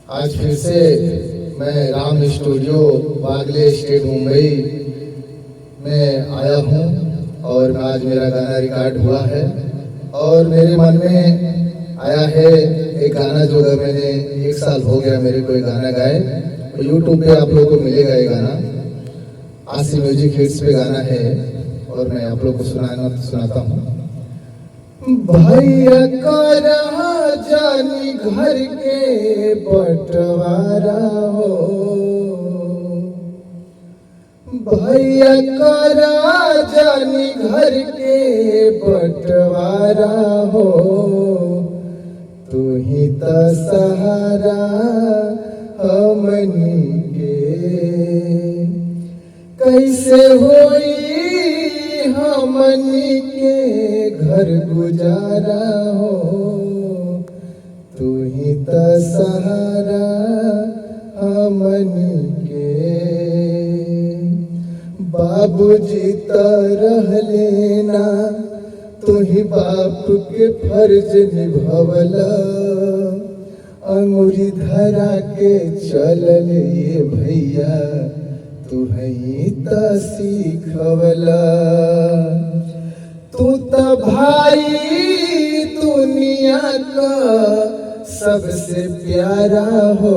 आज फिर से मैं राम स्टूडियो बागले स्टेट मुंबई में आया हूँ और आज मेरा गाना रिकॉर्ड हुआ है और मेरे मन में आया है एक गाना जो मैंने 1 साल हो गया मेरे को गाना गाए। तो यूट्यूब पे आप लोगों को मिलेगा ये गाना, आशी म्यूजिक हिट्स पे गाना है और मैं आप लोग को सुनाता हूँ। भैया करा जानी घर के बंटवारा हो, भैया करा जानी घर के बंटवारा हो, तू ही तो सहारा हमनी के, कैसे होई हमनी के घर गुजारा हो, तू ही तो सहारा हमनी के। बाबूजी तो रह लेना, तू ही बाप के फर्ज निभवला, अंगूरी धरा के चलल ये भैया तू ही तो सीखवला। तू तो भाई दुनिया का सबसे प्यारा हो,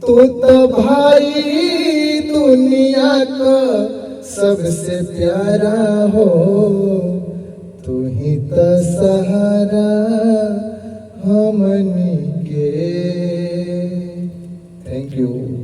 तू तो भाई दुनिया का सबसे प्यारा हो, तू ही तो सहारा हमनी के। Thank you.